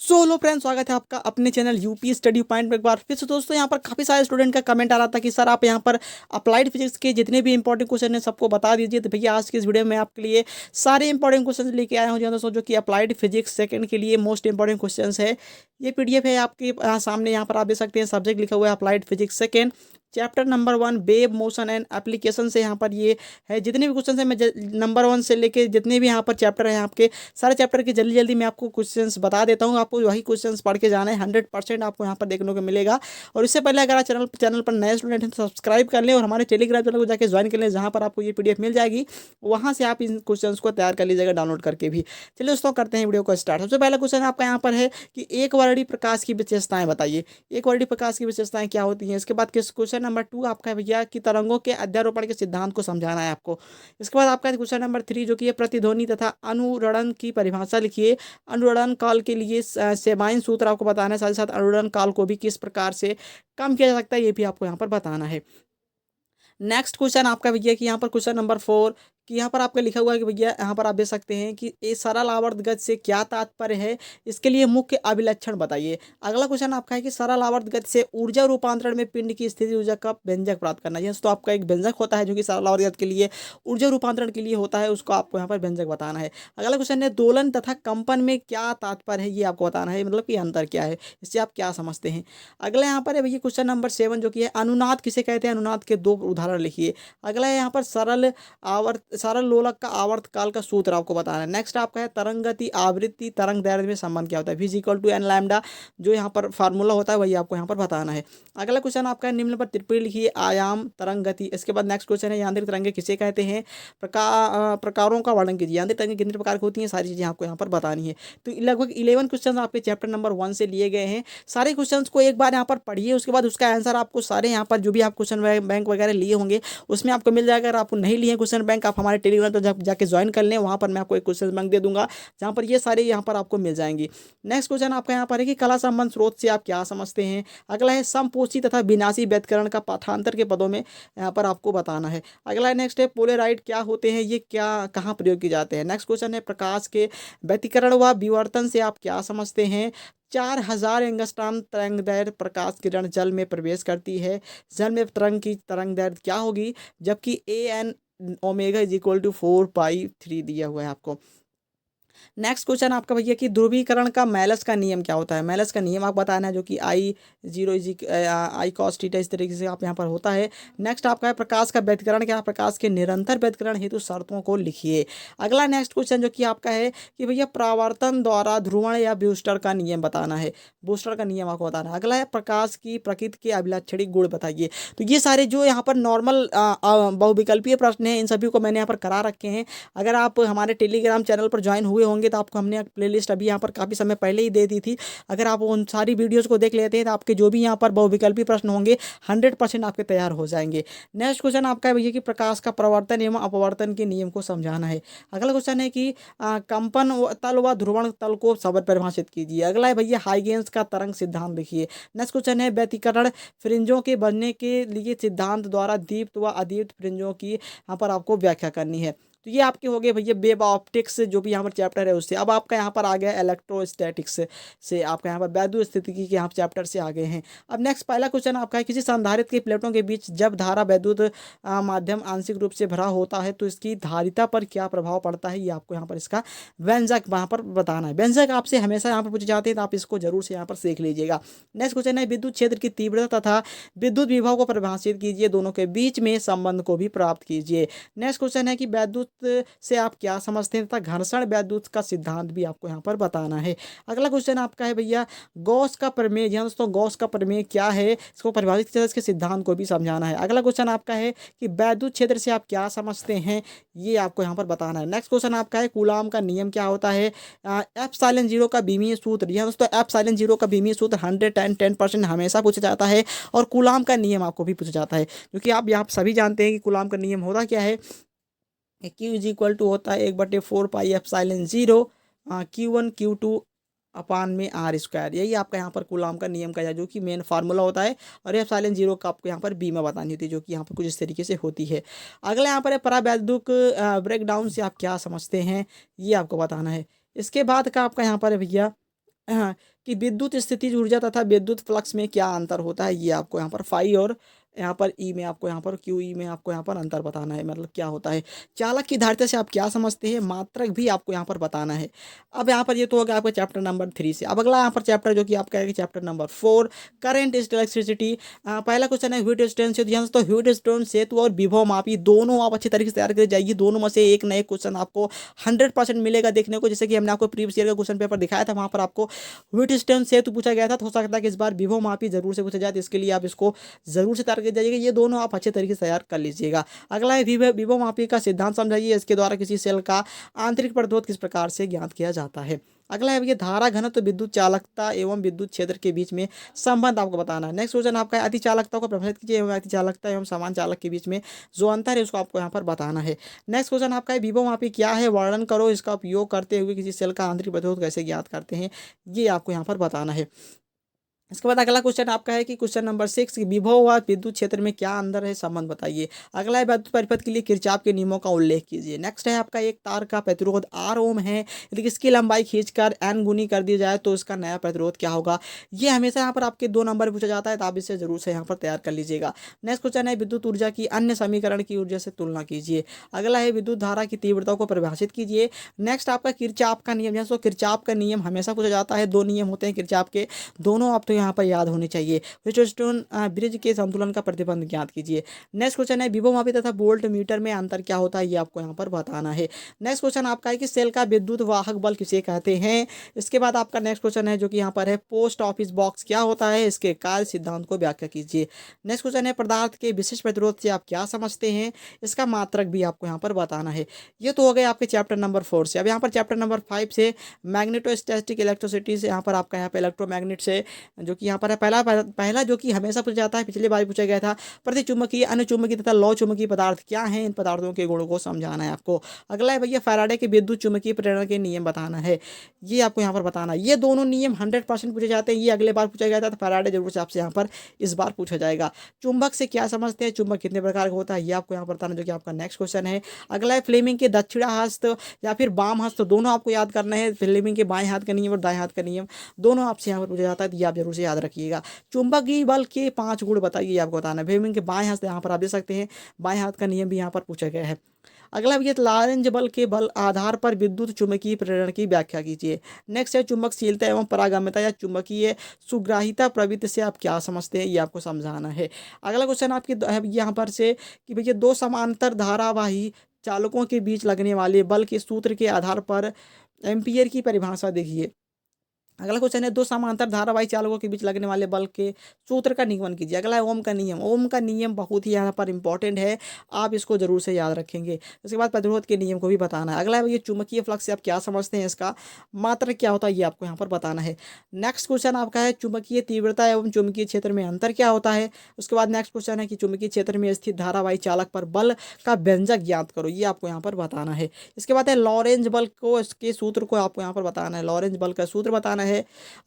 So hello friends, स्वागत है आपका अपने चैनल यूपी स्टडी पॉइंट में एक बार फिर से। दोस्तों, यहाँ पर काफ़ी सारे स्टूडेंट का कमेंट आ रहा था कि सर आप यहाँ पर अप्लाइड फिजिक्स के जितने भी इंपॉर्टेंट क्वेश्चन हैं सबको बता दीजिए। तो भैया आज की इस वीडियो में आपके लिए सारे इंपॉर्टेंट क्वेश्चन लेके आया हूँ जी दोस्तों, जो कि अप्लाइड फिजिक्स सेकंड के लिए मोस्ट इंपॉर्टेंट क्वेश्चन है। ये पीडीएफ है आपके सामने, यहाँ पर आप देख सकते हैं। सब्जेक्ट लिखा हुआ है applied physics second, chapter number 1 wave motion and application से यहाँ पर ये है। जितने भी क्वेश्चन है मैं नंबर 1 से लेके जितने भी यहाँ पर चैप्टर हैं आपके सारे चैप्टर के जल्दी जल्दी मैं आपको क्वेश्चंस बता देता हूँ। आपको वही क्वेश्चंस पढ़ के जाना है, 100% आपको यहाँ पर देखने को मिलेगा। और इससे पहले अगर आप चैनल पर नए स्टूडेंट हैं तो सब्सक्राइब कर लें और हमारे टेलीग्राम चैनल को जाकर ज्वाइन कर लें, जहाँ पर आपको ये पीडीएफ मिल जाएगी। वहाँ से आप इन क्वेश्चंस को तैयार कर लीजिएगा डाउनलोड करके भी। चलिए दोस्तों, करते हैं वीडियो को स्टार्ट। सबसे पहला क्वेश्चन आपका यहाँ पर है कि एक वर्णी प्रकाश की विशेषताएं बताइए। एक वर्णी प्रकाश की विशेषताएं क्या होती हैं। इसके बाद क्वेश्चन नंबर 2 आपका है भैया कि तरंगों के अध्यारोपण के सिद्धांत को समझाना है आपको। इसके बाद आपका क्वेश्चन नंबर 3 जो कि है प्रतिध्वनि तथा अनुरणन की परिभाषा लिखिए। अनुरणन काल के लिए सेमाइन सूत्र आपको बताना है, साथ ही साथ अनुरणन काल को भी किस प्रकार से कम किया जा सकता है ये भी आपको यहाँ पर बताना है। नेक्स्ट क्वेश्चन आपका भैया कि यहाँ पर क्वेश्चन नंबर 4 कि यहाँ पर आपका लिखा हुआ है कि भैया यहाँ पर आप देख सकते हैं कि ये सरल आवर्त गति से क्या तात्पर्य है, इसके लिए मुख्य अभिलक्षण बताइए। अगला क्वेश्चन आपका है कि सरल आवर्त गति से ऊर्जा रूपांतरण में पिंड की स्थिति ऊर्जा का व्यंजक प्राप्त करना है। तो आपका एक व्यंजक होता है जो कि सरल आवर्त गति के लिए ऊर्जा रूपांतरण के लिए होता है, उसको आपको यहाँ पर व्यंजक बताना है। अगला क्वेश्चन है दोलन तथा कंपन में क्या तात्पर्य है, ये आपको बताना है, मतलब कि अंतर क्या है, इससे आप क्या समझते हैं। अगला यहाँ पर है भैया क्वेश्चन नंबर 7 जो कि है अनुनाद किसे कहते हैं, अनुनाद के 2 उदाहरण लिखिए। अगला है यहाँ पर सरल लोलक का आवर्त काल का सूत्र आपको बताना है। नेक्स्ट आपका है तरंग गति आवृत्ति तरंग दैर्ध्य में संबंध क्या होता है, v=n लैम्डा, जो यहाँ पर फार्मूला होता है वही आपको यहाँ पर बताना है। अगला क्वेश्चन आपका है निम्न पर टिप्पणी लिखिए आयाम तरंग गति। इसके बाद नेक्स्ट क्वेश्चन है यांत्रिक तरंगे किसे कहते हैं, प्रकारों का वर्णन कीजिए। यांत्रिक तरंगे कितने प्रकार की होती हैं, सारी चीजें आपको यहाँ पर बतानी है। तो लगभग 11 क्वेश्चन आपके चैप्टर नंबर 1 से लिए गए हैं। सारे क्वेश्चंस को एक बार यहाँ पर पढ़िए, उसके बाद उसका आंसर आपको सारे यहाँ पर जो भी आप क्वेश्चन बैंक वगैरह लिए होंगे उसमें आपको मिल जाएगा। अगर आपको नहीं लिए क्वेश्चन बैंक, आप हमारे टेलीग्राम पर जाके ज्वाइन कर लें, वहाँ पर मैं आपको एक क्वेश्चन बैंक दे दूंगा जहाँ पर ये सारे यहाँ पर आपको मिल जाएंगी। नेक्स्ट क्वेश्चन आपका यहाँ पर है कि कला संबंध स्रोत से आप क्या समझते हैं। अगला है समपोषी तथा विनाशी व्युत्करण का पाठांतर के पदों में यहाँ पर आपको बताना है। अगला नेक्स्ट है पोलेराइड क्या होते हैं, ये क्या कहाँ प्रयोग किए जाते हैं। नेक्स्ट क्वेश्चन है प्रकाश के व्यतिकरण व विवर्तन से आप क्या समझते हैं। 4000 एंगस्ट्रॉम तरंग दैर्ध्य प्रकाश किरण जल में प्रवेश करती है, जल में तरंग की तरंग दैर्ध्य क्या होगी, जबकि AN ओमेगा =4π3 दिया हुआ है आपको। नेक्स्ट क्वेश्चन आपका भैया कि ध्रुवीकरण का मेलस का नियम क्या होता है। मेलस का नियम आप बताना है, जो कि I cos थीटा इस तरीके से आप यहाँ पर होता है। नेक्स्ट आपका है प्रकाश का व्यतिकरण क्या, प्रकाश के निरंतर व्यतिकरण हेतु शर्तों को लिखिए। अगला नेक्स्ट क्वेश्चन जो कि आपका है कि भैया प्रावर्तन द्वारा ध्रुवण या ब्यूस्टर का नियम बताना है, बूस्टर का नियम आपको बताना है। अगला है प्रकाश की प्रकृति के अभिलक्षणिक गुण बताइए। तो ये सारे जो यहाँ पर नॉर्मल बहुविकल्पीय प्रश्न हैं इन सभी को मैंने यहाँ पर करा रखे हैं। अगर आप हमारे टेलीग्राम चैनल पर ज्वाइन हुए होंगे तो आपको हमने प्लेलिस्ट अभी यहाँ पर काफ़ी समय पहले ही दे दी थी। अगर आप उन सारी वीडियोस को देख लेते हैं तो आपके जो भी यहाँ पर बहुविकल्पी प्रश्न होंगे 100% आपके तैयार हो जाएंगे। नेक्स्ट क्वेश्चन आपका है भैया कि प्रकाश का प्रवर्तन एवं अपवर्तन के नियम को समझाना है। अगला क्वेश्चन है कि कंपन तल व ध्रुवण तल को शब्द परिभाषित कीजिए। अगला है भैया हाइगेंस का तरंग सिद्धांत लिखिए। नेक्स्ट क्वेश्चन है व्यतिकरण फ्रिंजों के बनने के लिए सिद्धांत द्वारा दीप्त व अदीप्त फ्रिंजों की यहाँ पर आपको व्याख्या करनी है। तो ये आपके हो गए भैया वेव ऑप्टिक्स जो भी यहाँ पर चैप्टर है उससे। अब आपका यहाँ पर आ गया इलेक्ट्रोस्टैटिक्स से आपका यहाँ पर वैद्युत स्थितिकी के यहाँ चैप्टर से आ गए हैं। अब नेक्स्ट पहला क्वेश्चन आपका है किसी संधारित्र के प्लेटों के बीच जब धारा वैद्युत माध्यम आंशिक रूप से भरा होता है तो इसकी धारिता पर क्या प्रभाव पड़ता है, ये आपको यहाँ पर इसका व्यंजक वहाँ पर बताना है। व्यंजक आपसे हमेशा यहाँ पर पूछे जाते हैं तो आप इसको जरूर से यहाँ पर सीख लीजिएगा। नेक्स्ट क्वेश्चन है विद्युत क्षेत्र की तीव्रता तथा विद्युत विभव को परिभाषित कीजिए, दोनों के बीच में संबंध को भी प्राप्त कीजिए। नेक्स्ट क्वेश्चन है कि वैद्युत से आप क्या समझते हैं तथा घर्षण वैद्युत का सिद्धांत भी आपको यहाँ पर बताना है। अगला क्वेश्चन आपका है भैया गॉस का प्रमेय, दोस्तों गॉस का प्रमेय क्या है, इसको परिभाषित किया, इसके सिद्धांत को भी समझाना है। अगला क्वेश्चन आपका है कि वैद्युत क्षेत्र से आप क्या समझते हैं, ये आपको यहाँ पर बताना है। नेक्स्ट क्वेश्चन आपका है कूलाम का नियम क्या होता है। एप्सिलॉन 0 का बीमीय सूत्र, यह दोस्तों एप्सिलॉन 0 का बीमीय सूत्र 110% हमेशा पूछा जाता है और कूलाम का नियम आपको भी पूछा जाता है, क्योंकि आप यहाँ सभी जानते हैं कि कूलाम का नियम होता क्या है। Q होता है 1/4πε0 Q1 Q2 अपान में R²। यही आपका यहाँ पर कूलाम का नियम का है जो कि मेन फार्मूला होता है। और एप्सिलॉन 0 का आपको यहाँ पर बी में बतानी होती है, जो कि यहाँ पर कुछ इस तरीके से होती है। अगला यहाँ पर है परावैद्युत ब्रेकडाउन से आप क्या समझते हैं, ये आपको बताना है। इसके बाद का आपका यहाँ पर है भैया हाँ, कि विद्युत स्थितिज ऊर्जा तथा विद्युत फ्लक्स में क्या अंतर होता है, ये आपको यहाँ पर फाई और यहाँ पर ई में आपको यहाँ पर क्यू ई में आपको यहाँ पर अंतर बताना है, मतलब क्या होता है। चालक की धारिता से आप क्या समझते हैं, मात्रक भी आपको यहाँ पर बताना है। अब यहाँ पर ये तो हो गया आपका चैप्टर नंबर 3 से। अब अगला यहाँ पर चैप्टर जो कि आपका है chapter number 4, current is electricity. पहला क्वेश्चन है हीट स्टोन सेतु। यहाँ से तो हीट स्टोन सेतु और विभव मापी दोनों आप अच्छी तरीके से तैयार कर जाइए। दोनों में से एक नए क्वेश्चन आपको 100% मिलेगा देखने को। जैसे कि हमने आपको प्रीवियस ईयर का क्वेश्चन पेपर दिखाया था, वहाँ पर आपको व्हीटस्टोन सेतु पूछा गया था। तो हो सकता है कि इस बार विभव मापी जरूर से पूछा जाए, तो इसके लिए आप इसको जरूर से तैयार कर जाइएगा। ये दोनों आप अच्छे तरीके से तैयार कर लीजिएगा। अगला है विभव मापी का सिद्धांत समझाइए। इसके द्वारा किसी सेल का आंतरिक प्रतिरोध किस प्रकार से ज्ञात किया जाता है। अगला है ये धारा घनत्व तो विद्युत चालकता एवं विद्युत क्षेत्र के बीच में संबंध आपको बताना है। नेक्स्ट क्वेश्चन आपका है अति चालकता को प्रभावित कीजिए एवं अति चालकता एवं समान चालक के बीच में जो अंतर है उसको आपको यहाँ पर बताना है। नेक्स्ट क्वेश्चन आपका है विभव मापी क्या है, वर्णन करो। इसका उपयोग करते हुए किसी सेल का आंतरिक प्रतिरोध कैसे ज्ञात करते हैं, ये आपको यहाँ पर बताना है। इसके बाद अगला क्वेश्चन आपका है कि क्वेश्चन नंबर 6, विभव व विद्युत क्षेत्र में क्या अंतर है, संबंध बताइए। अगला है विद्युत परिपथ के लिए किरचॉफ के नियमों का उल्लेख कीजिए। नेक्स्ट है आपका एक तार का प्रतिरोध R ओम है, यदि इसकी लंबाई खींचकर N गुनी कर दी जाए तो इसका नया प्रतिरोध क्या होगा। ये हमेशा यहाँ पर आपके 2 नंबर पूछा जाता है, तो आप इसे जरूर से यहाँ पर तैयार कर लीजिएगा। नेक्स्ट क्वेश्चन है विद्युत ऊर्जा की अन्य समीकरण की ऊर्जा से तुलना कीजिए। अगला है विद्युत धारा की तीव्रता को परिभाषित कीजिए। नेक्स्ट आपका किरचॉफ का नियम, जैसे किरचॉफ का नियम हमेशा पूछा जाता है। 2 नियम होते हैं किरचॉफ के, दोनों आप तो यहाँ पर याद होने चाहिए। व्हीटस्टोन ब्रिज के संतुलन का प्रतिबंध ज्ञात कीजिए। नेक्स्ट क्वेश्चन है विभव मापी तथा वोल्ट मीटर में अंतर क्या होता है, ये आपको यहाँ पर बताना है। नेक्स्ट क्वेश्चन आपका है कि सेल का विद्युत वाहक बल किसे कहते हैं। इसके बाद आपका नेक्स्ट क्वेश्चन है जो कि यहाँ पर है पोस्ट ऑफिस बॉक्स क्या होता है, इसके कार्य सिद्धांत को व्याख्या कीजिए। नेक्स्ट क्वेश्चन है पदार्थ के विशिष्ट प्रतिरोध से आप क्या समझते हैं, इसका मात्रक भी आपको यहाँ पर बताना है। ये तो हो गए आपके चैप्टर नंबर 4 से। अब यहाँ पर चैप्टर नंबर 5 से मैग्नेटोस्टैटिक इलेक्ट्रिसिटी से यहाँ पर आपका यहाँ पे इलेक्ट्रोमैग्नेट से जो कि यहाँ पर है पहला जो कि हमेशा पूछा जाता है, पिछली बार पूछा गया था। प्रतिचुंबकीय, अनुचुंबकीय तथा लौ चुंबकीय पदार्थ क्या हैं, इन पदार्थों के गुणों को समझाना है आपको। अगला है भैया फैराडे के विद्युत चुंबकीय प्रेरण के नियम बताना है, ये आपको यहाँ पर बताना है। ये दोनों नियम 100% पूछे जाते हैं। ये अगले बार पूछा गया था, तो फैराडे जरूर से आपसे यहाँ पर इस बार पूछा जाएगा। चुंबक से क्या समझते हैं, चुंबक कितने प्रकार का होता है, ये आपको यहाँ पर बताना, जो कि आपका नेक्स्ट क्वेश्चन है। अगला है फ्लेमिंग के दक्षिणा हस्त या फिर बाम हस्त, दोनों आपको याद करना है। फ्लेमिंग के बाएं हाथ का नियम और दाएं हाथ का नियम दोनों आपसे यहाँ पर पूछा जाता है, तो ये आप जरूर से याद रखिएगा। चुंबकीय बल के 5 गुण बताइए, आपको बताना है। फ्लेमिंग के बाएं हाथ यहाँ पर आप दे सकते हैं, बाएं हाथ का नियम भी यहाँ पर पूछा गया है। अगला ये लॉरेंज बल के बल आधार पर विद्युत चुंबकीय प्रेरण की व्याख्या कीजिए। नेक्स्ट है चुंबकशीलता एवं परागम्यता या चुंबकीय सुग्राहिता प्रवृत्ति से आप क्या समझते हैं, ये आपको समझाना है। अगला क्वेश्चन आपकी यहाँ पर से कि भैया 2 समांतर धारावाही चालकों के बीच लगने वाले बल के सूत्र के आधार पर एम्पियर की परिभाषा देखिए। अगला क्वेश्चन है 2 समांतर धारावाही चालकों के बीच लगने वाले बल के सूत्र का निगमन कीजिए। अगला है ओम का नियम। ओम का नियम बहुत ही यहाँ पर इंपॉर्टेंट है, आप इसको जरूर से याद रखेंगे। उसके बाद प्रतिरोध के नियम को भी बताना है। अगला है ये चुंबकीय फ्लक्स से आप क्या समझते हैं, इसका मात्रक क्या होता है, ये आपको यहाँ पर बताना है। नेक्स्ट क्वेश्चन आपका है चुंबकीय तीव्रता एवं चुंबकीय क्षेत्र में अंतर क्या होता है। उसके बाद नेक्स्ट क्वेश्चन है कि चुंबकीय क्षेत्र में स्थित धारावाही चालक पर बल का व्यंजक ज्ञात करो, ये आपको यहाँ पर बताना है। इसके बाद है लॉरेंज बल को, इसके सूत्र को आपको यहाँ पर बताना है। लॉरेंज बल का सूत्र बताना है।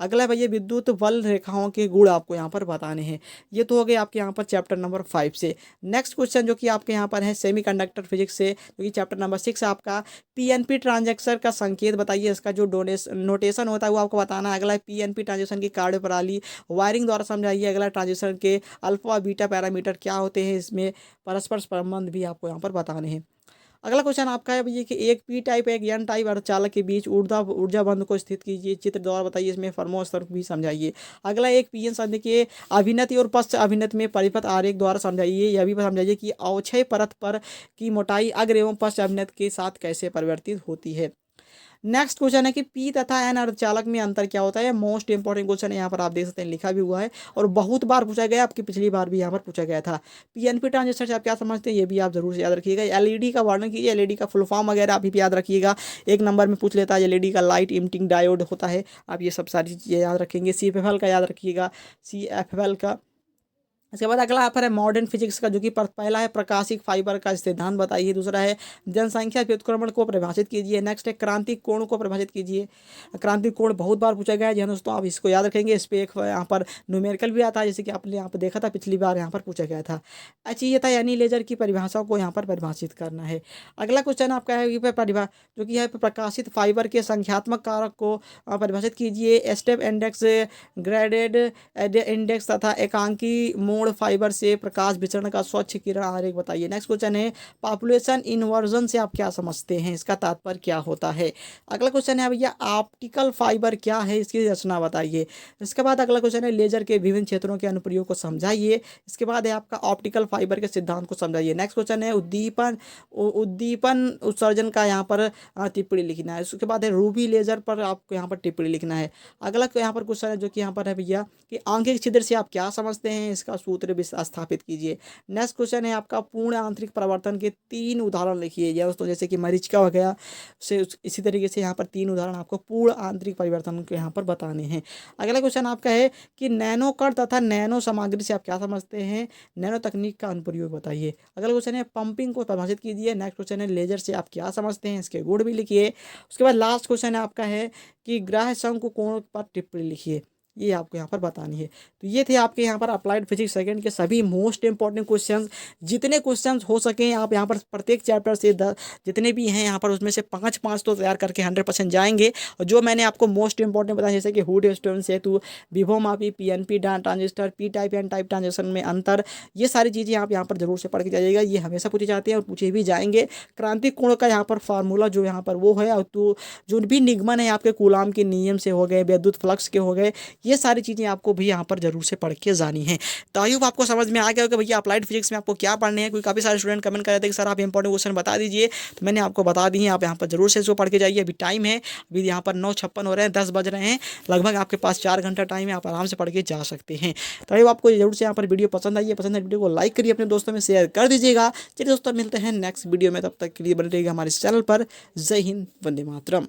अगला भैया विद्युत बल रेखाओं के गुण आपको यहाँ पर बताने हैं। ये तो हो गए आपके यहाँ पर चैप्टर नंबर 5 से। नेक्स्ट क्वेश्चन जो कि आपके यहाँ पर है सेमीकंडक्टर फिजिक्स से, जो कि चैप्टर नंबर 6 आपका पीएनपी ट्रांजैक्शन का संकेत बताइए, इसका जो नोटेशन होता है वो आपको बताना है। अगला है पीएनपी ट्रांजैक्शन की कार्य प्रणाली वायरिंग द्वारा समझाइए। अगला ट्रांजैक्शन के अल्फा बीटा पैरामीटर क्या होते हैं, इसमें परस्पर संबंध भी आपको यहाँ पर बताने हैं। अगला क्वेश्चन आपका है भैया कि एक पी टाइप एक एन टाइप अर्धचालक के बीच ऊर्जा बंध को स्थित कीजिए, चित्र द्वारा बताइए, इसमें फर्मो स्तर भी समझाइए। अगला एक पीएन संधि के अभिनति और पश्च अभिनति में परिपथ आरेख द्वारा समझाइए। यह भी समझाइए कि अवक्षय परत पर की मोटाई अग्र एवं पश्च अभिनति के साथ कैसे परिवर्तित होती है। नेक्स्ट क्वेश्चन है कि पी तथा एन अर्धचालक में अंतर क्या होता है। मोस्ट इंपॉर्टेंट क्वेश्चन है, यहाँ पर आप देख सकते हैं लिखा भी हुआ है और बहुत बार पूछा गया, आपकी पिछली बार भी यहाँ पर पूछा गया था। पीएनपी ट्रांजिस्टर से आप क्या समझते हैं, ये भी आप जरूर से याद रखिएगा। एलईडी का वर्णन कीजिए, एलईडी का फुल फॉर्म वगैरह आप भी याद रखिएगा, 1 नंबर में पूछ लेता है। एलईडी का लाइट इमिटिंग डायोड होता है, आप ये सब सारी चीज़ें याद रखेंगे। सीएफएल का याद रखिएगा, सीएफएल का। इसके बाद अगला यहाँ पर है मॉडर्न फिजिक्स का, जो कि पहला है प्रकाशिक फाइबर का सिद्धांत बताइए। दूसरा है जनसंख्या व्युत्क्रमण को परिभाषित कीजिए। नेक्स्ट है क्रांतिक कोण को परिभाषित कीजिए। क्रांतिक कोण बहुत बार पूछा गया है जी हाँ दोस्तों, आप इसको याद रखेंगे। इस पर एक यहाँ पर न्यूमेरिकल भी आता है, जैसे कि आपने यहाँ पर देखा था पिछली बार यहाँ पर पूछा गया था। अच्छी ये था यानी लेजर की परिभाषा को यहाँ पर परिभाषित करना है। अगला क्वेश्चन आपका है जो कि है प्रकाशित फाइबर के संख्यात्मक कारक को परिभाषित कीजिए। स्टेप इंडेक्स, ग्रेडेड इंडेक्स तथा एकांकी मोड फाइबर से प्रकाश विचरण का स्वच्छ किरण आरेख बताइए। नेक्स्ट क्वेश्चन है पॉपुलेशन इन्वर्जन से आप क्या समझते हैं, इसका तात्पर्य क्या होता है। अगला क्वेश्चन है भैया ऑप्टिकल फाइबर क्या है, इसकी रचना बताइए। इसके बाद अगला क्वेश्चन है लेजर के विभिन्न क्षेत्रों के अनुप्रयोग को समझाइए। इसके बाद है आपका ऑप्टिकल फाइबर के सिद्धांत को समझाइए। नेक्स्ट क्वेश्चन है उद्दीपन उत्सर्जन का यहाँ पर टिप्पणी लिखना है। उसके बाद है रूबी लेजर पर आपको यहाँ पर टिप्पणी लिखना है। अगला यहाँ पर क्वेश्चन है जो कि यहाँ पर है भैया कि आंखिक छिद्र से आप क्या समझते हैं, इसका सूत्र स्थापित कीजिए। नेक्स्ट क्वेश्चन है आपका पूर्ण आंतरिक परिवर्तन के 3 उदाहरण लिखिए। दोस्तों जैसे कि मरीचिका हो गया से इसी तरीके से यहाँ पर 3 उदाहरण आपको पूर्ण आंतरिक परिवर्तन के यहाँ पर बताने हैं। अगला क्वेश्चन आपका है कि नैनो कण तथा नैनो सामग्री से आप क्या समझते हैं, नैनो तकनीक का अनुप्रयोग बताइए। अगला क्वेश्चन है पंपिंग को परिभाषित कीजिए। नेक्स्ट क्वेश्चन है लेजर से आप क्या समझते हैं, इसके गुण भी लिखिए। उसके बाद लास्ट क्वेश्चन है आपका है कि ग्राह्य शंकु कोण पर टिप्पणी लिखिए। ये आपको यहाँ पर बतानी है। तो ये थे आपके यहाँ पर अप्लाइड फिजिक्स सेकंड के सभी मोस्ट इंपॉर्टेंट क्वेश्चंस। जितने क्वेश्चंस हो सके आप यहाँ पर प्रत्येक चैप्टर से जितने भी हैं यहाँ पर उसमें से 5 तो तैयार करके 100% जाएंगे। और जो मैंने आपको मोस्ट इंपॉर्टेंट बताया जैसे कि हुड स्टोन सेतु, विभव मापी, PNP transistor, P type N type transistor में अंतर, ये सारी चीज़ें आप यहाँ पर जरूर से पढ़ के जाइएगा। ये हमेशा पूछे जाते हैं और पूछे भी जाएंगे। क्रांतिक कोण का यहाँ पर फार्मूला जो यहाँ पर वो है, और तो जो भी निगमन है आपके कूलाम के नियम से हो गए, विद्युत फ्लक्स के हो गए, ये सारी चीज़ें आपको भी यहाँ पर जरूर से पढ़ के जानी है। तो आई होप आपको समझ में आ गया होगा भैया अप्लाइड फिजिक्स में आपको क्या पढ़ने हैं। क्योंकि काफ़ी सारे स्टूडेंट कमेंट कर रहे थे कि सर आप इंपॉर्टेंट क्वेश्चन बता दीजिए, तो मैंने आपको बता दी है। आप यहाँ पर जरूर से इसको पढ़ के जाइए। अभी टाइम है, अभी यहाँ पर 9:56 हो रहे हैं, 10 बज रहे हैं लगभग। आपके पास 4 घंटा टाइम है, आप आराम से पढ़ के जा सकते हैं। तो आई होप आपको जरूर से यहाँ पर वीडियो पसंद आई है। पसंद है वीडियो को लाइक करिए, अपने दोस्तों में शेयर कर दीजिएगा। चलिए दोस्तों मिलते हैं नेक्स्ट वीडियो में, तब तक के लिए बने रहिएगा हमारे चैनल पर। जय हिंद, वंदे मातरम।